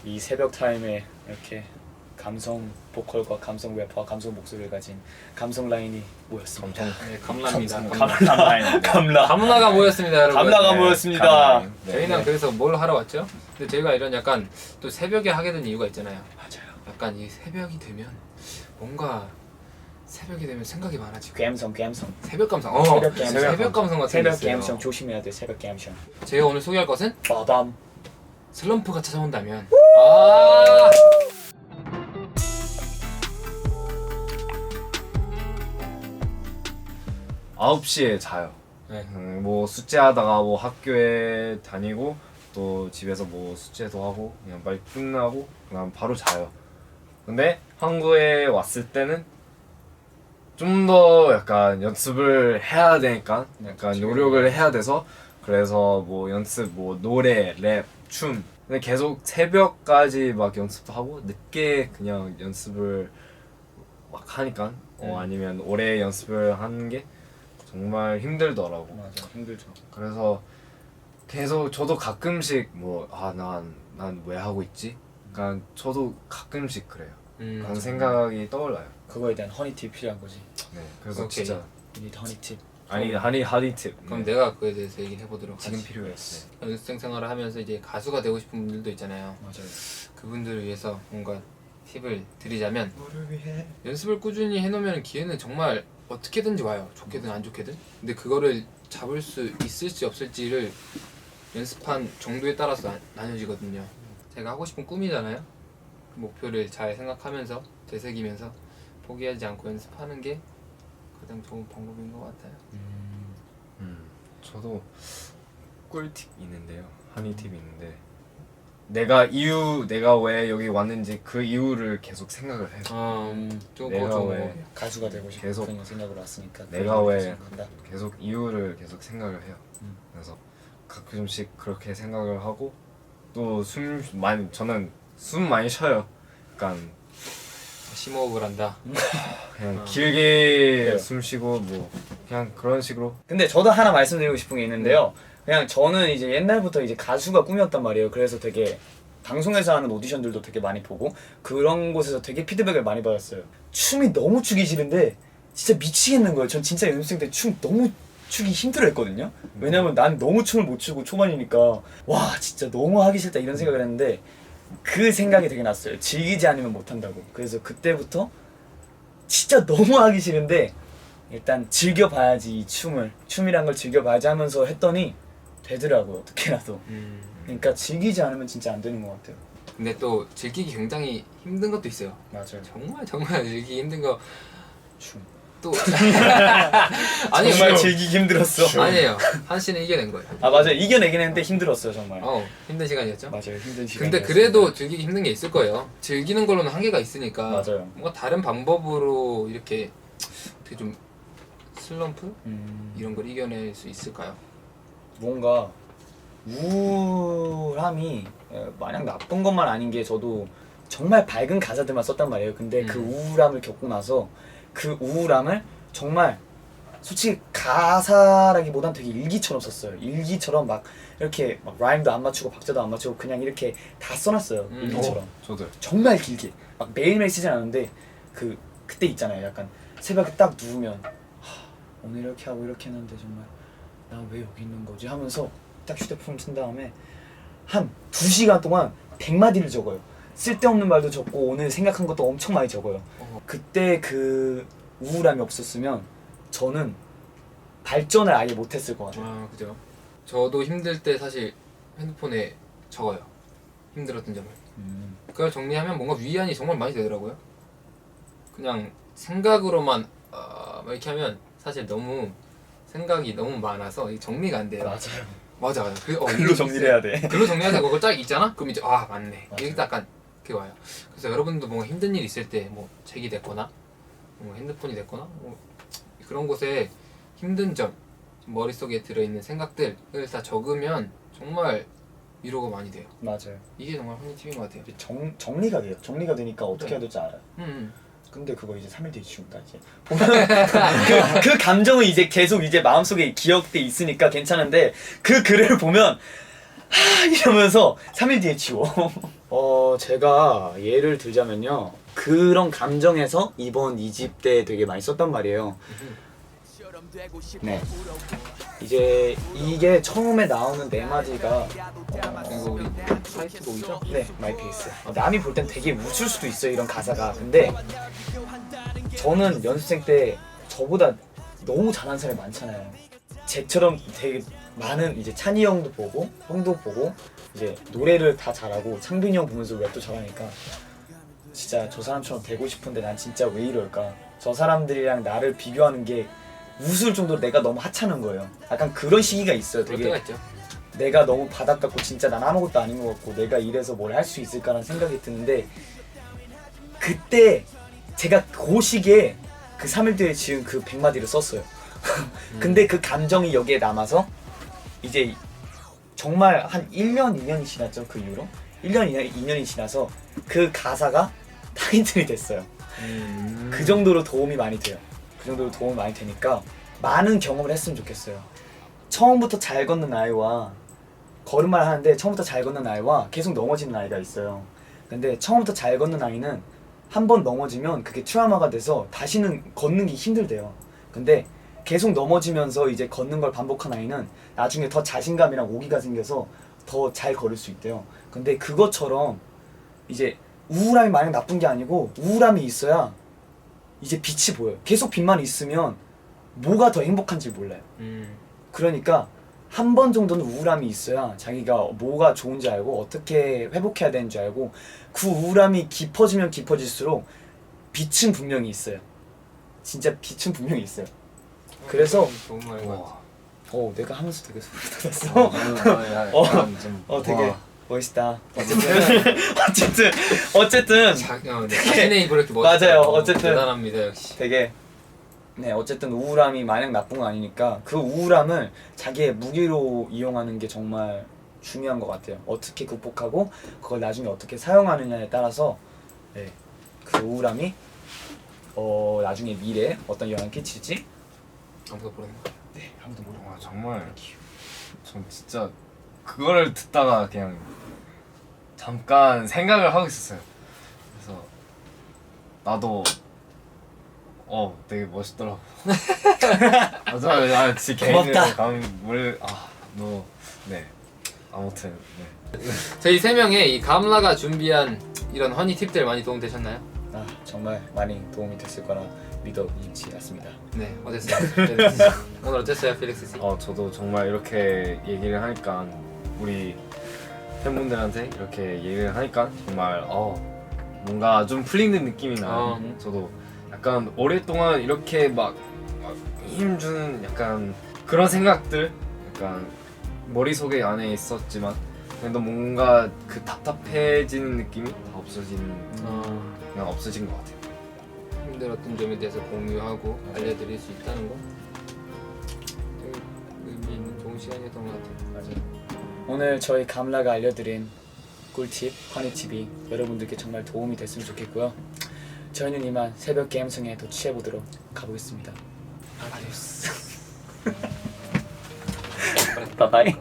이 새벽 타임에 이렇게 감성 보컬과 감성 래퍼와 감성 목소리를 가진 감성 라인이 모였습니다. 네, 감라입니다. 감라가 모였습니다, 여러분. 감라가 네, 모였습니다. 감라인. 네. 저희는 그래서 뭘 하러 왔죠? 근데 저희가 이런 약간 또 새벽에 하게 된 이유가 있잖아요. 맞아요. 약간 이 새벽이 되면 뭔가 새벽이 되면 생각이 많아지고 감성 새벽 감성. 새벽 감성. 새벽 감성 같은 게 새벽 있어요. 감성 조심해야 돼. 새벽 감성. 제가 오늘 소개할 것은 빠밤. 슬럼프가 찾아온다면. 아! 9시에 자요. 네. 뭐 숙제하다가 뭐 학교에 다니고 또 집에서 뭐 숙제도 하고 그냥 빨리 끝나고 그냥 바로 자요. 근데 한국에 왔을 때는 좀 더 약간 연습을 해야 되니까 약간 노력을 해야 돼서 그래서 뭐 연습 뭐 노래, 랩, 춤 근데 계속 새벽까지 막 연습도 하고 늦게 그냥 연습을 막 하니까 아니면 오래 연습을 하는 게 정말 힘들더라고. 맞아, 힘들죠. 그래서 계속 저도 가끔씩 뭐 난 왜 하고 있지? 그러니까 저도 가끔씩 그래요. 그런 생각이 떠올라요. 그거에 대한 허니팁 필요한 거지. 네, 그래서 오케이. 진짜 You need 허니팁. 아니 하디팁. 그럼 내가 그거에 대해서 얘기를 해보도록 지금 하지. 필요했어. 연습생 생활을 하면서 이제 가수가 되고 싶은 분들도 있잖아요. 맞아요. 그분들을 위해서 뭔가 팁을 드리자면 너를 위해. 연습을 꾸준히 해놓으면 기회는 정말 어떻게든지 와요. 좋게든 안 좋게든. 근데 그거를 잡을 수 있을지 없을지를 연습한 정도에 따라서 나뉘어지거든요. 제가 하고 싶은 꿈이잖아요. 그 목표를 잘 생각하면서 되새기면서 포기하지 않고 연습하는 게 가장 좋은 방법인 것 같아요. 저도 꿀팁 있는데요. 하니팁 있는데 내가 왜 여기 왔는지 그 이유를 계속 생각을 해요. 좀 내가 그거 왜 좀 가수가 되고 싶은 계속 그런 생각으로 왔으니까. 내가 왜 생각한다. 계속 이유를 계속 생각을 해요. 그래서 가끔씩 그렇게 생각을 하고 또 저는 숨 많이 쉬어요. 약간 심호흡을 한다. 그냥 길게 그래요. 숨 쉬고 뭐 그냥 그런 식으로. 근데 저도 하나 말씀드리고 싶은 게 있는데요. 그냥 저는 이제 옛날부터 이제 가수가 꿈이었단 말이에요. 그래서 되게 방송에서 하는 오디션들도 되게 많이 보고 그런 곳에서 되게 피드백을 많이 받았어요. 춤이 너무 추기 싫은데 진짜 미치겠는 거예요. 전 진짜 연습생 때 춤 너무 추기 힘들어했거든요. 왜냐면 난 너무 춤을 못 추고 초반이니까 와 진짜 너무 하기 싫다 이런 생각을 했는데 그 생각이 되게 났어요. 즐기지 않으면 못한다고. 그래서 그때부터 진짜 너무 하기 싫은데 일단 즐겨봐야지 이 춤이란 걸 즐겨봐야지 하면서 했더니 되더라고요. 어떻게라도. 그러니까 즐기지 않으면 진짜 안 되는 것 같아요. 근데 또 즐기기 굉장히 힘든 것도 있어요. 맞아요. 정말 즐기기 힘든 거 춤. 또 아니요. 정말 즐기기 힘들었어. 아니에요. 한 씨는 이겨낸 거예요. 아 맞아요. 이겨내긴 했는데 힘들었어요 정말. 힘든 시간이었죠. 맞아요. 힘든 시간. 근데 그래도 즐기기 힘든 게 있을 거예요. 즐기는 걸로는 한계가 있으니까. 맞아요. 뭔가 다른 방법으로 이렇게 어떻게 좀 슬럼프 이런 걸 이겨낼 수 있을까요? 뭔가 우울함이 마냥 나쁜 것만 아닌 게 저도 정말 밝은 가사들만 썼단 말이에요. 근데 그 우울함을 겪고 나서 그 우울함을 정말 솔직히 가사라기보단 되게 일기처럼 썼어요. 일기처럼 막 이렇게 막 라임도 안 맞추고 박자도 안 맞추고 그냥 이렇게 다 써놨어요. 일기처럼. 저도요. 정말 길게 막 매일매일 쓰진 않았는데 그때 있잖아요. 약간 새벽에 딱 누우면 오늘 이렇게 하고 이렇게 했는데 정말 나 왜 여기 있는 거지 하면서 딱 휴대폰을 쓴 다음에 한 2시간 동안 100마디를 적어요. 쓸데없는 말도 적고 오늘 생각한 것도 엄청 많이 적어요. 그때 그 우울함이 없었으면 저는 발전을 아예 못했을 것 같아요. 그죠. 저도 힘들 때 사실 핸드폰에 적어요. 힘들었던 점을. 그걸 정리하면 뭔가 위안이 정말 많이 되더라고요. 그냥 생각으로만 막 이렇게 하면 사실 너무 생각이 너무 많아서 정리가 안 돼요. 맞아. 글로 정리를 해야 돼. 글로 정리하자 그거 딱 있잖아? 그럼 이제 맞네. 맞아요. 이렇게 약간 그게 와요. 그래서 여러분도 뭔가 힘든 일 있을 때 뭐 책이 됐거나 뭐 핸드폰이 됐거나 뭐 그런 곳에 힘든 점 머릿속에 들어있는 생각들을 다 적으면 정말 위로가 많이 돼요. 맞아요. 이게 정말 흔히 팁인 것 같아요. 정리가 돼요. 정리가 되니까 어떻게 해야 될지 알아요. 근데 그거 이제 3일 뒤에 지운다 이제. 보면 그 감정은 이제 계속 이제 마음속에 기억돼 있으니까 괜찮은데 그 글을 보면 이러면서 3일 뒤에 지워. 제가 예를 들자면요. 그런 감정에서 이번 2집 때 되게 많이 썼단 말이에요. 네. 이제 이게 처음에 나오는 네 마디가 이거 우리 타이틀곡이죠? 네, 마이 페이스. 남이 볼 땐 되게 웃을 수도 있어요, 이런 가사가. 근데 저는 연습생 때 저보다 너무 잘하는 사람이 많잖아요. 쟤처럼 되게 많은 이제 찬이 형도 보고 형도 보고 이제 노래를 다 잘하고 창빈이 형 보면서 랩도 잘하니까 진짜 저 사람처럼 되고 싶은데 난 진짜 왜 이럴까? 저 사람들이랑 나를 비교하는 게 웃을 정도로 내가 너무 하찮은 거예요. 약간 그런 시기가 있어요. 그럴 때가 되게 있죠. 내가 너무 바닥 같고 진짜 난 아무것도 아닌 것 같고 내가 이래서 뭘 할 수 있을까라는 생각이 드는데 그때 제가 그 시기에 그 3일 뒤에 지은 그 100마디를 썼어요. 근데 그 감정이 여기에 남아서 이제 정말 한 1년, 2년이 지났죠. 그 이후로 1년, 2년이 지나서 그 가사가 타이틀이 됐어요. 그 정도로 도움이 많이 돼요. 그 정도로 도움이 많이 되니까 많은 경험을 했으면 좋겠어요. 처음부터 잘 걷는 아이와 걸음말 하는데 처음부터 잘 걷는 아이와 계속 넘어지는 아이가 있어요. 근데 처음부터 잘 걷는 아이는 한 번 넘어지면 그게 트라우마가 돼서 다시는 걷는 게 힘들대요. 근데 계속 넘어지면서 이제 걷는 걸 반복한 아이는 나중에 더 자신감이랑 오기가 생겨서 더 잘 걸을 수 있대요. 근데 그것처럼 이제 우울함이 마냥 나쁜 게 아니고 우울함이 있어야 이제 빛이 보여요. 계속 빛만 있으면 뭐가 더 행복한지 몰라요. 그러니까 한 번 정도는 우울함이 있어야 자기가 뭐가 좋은지 알고 어떻게 회복해야 되는지 알고 그 우울함이 깊어지면 깊어질수록 빛은 분명히 있어요. 진짜 빛은 분명히 있어요. 그래서 너무 많이 것 내가 하면서 되게 소름 돋았어. 되게 멋있다. 어쨌든 자신의 입으로 이렇게 멋있다. 맞아요. 어쨌든 대단합니다 역시. 되게 어쨌든 우울함이 마냥 나쁜 건 아니니까 그 우울함을 자기의 무기로 이용하는 게 정말 중요한 것 같아요. 어떻게 극복하고 그걸 나중에 어떻게 사용하느냐에 따라서 그 우울함이 나중에 미래에 어떤 영향을 끼칠지 아무도 모르는 거. 아무도 모르고. 와 정말 전 진짜 그거를 듣다가 그냥 잠깐 생각을 하고 있었어요. 그래서 나도 되게 멋있더라고. 맞아, 진짜 개인을 감물 네 아무튼 네. 저희 세 명의 이 감라가 준비한 이런 허니 팁들 많이 도움 되셨나요? 정말 많이 도움이 됐을 거라 믿어지지 않습니다. 네, 어땠어요? 오늘 어땠어요, 필릭스 씨? 저도 정말 이렇게 얘기를 하니까 우리 팬분들한테 이렇게 얘기를 하니까 정말 뭔가 좀 풀리는 느낌이 나요. 저도 약간 오랫동안 이렇게 막 힘주는 약간 그런 생각들 약간 머릿속에 안에 있었지만 그래도 뭔가 그 답답해지는 느낌이 다 그냥 없어진 것 같아요. 힘들었던 점에 대해서 공유하고 알려드릴 수 있다는 거 되게 의미 있는 좋은 시간이었던 것 같아요. 맞아요. 오늘 저희 감라가 알려드린 꿀팁, 허니팁이 여러분들께 정말 도움이 됐으면 좋겠고요. 저희는 이만 새벽 게임성에 더 취해보도록 가보겠습니다. 아디오스. 바이바이.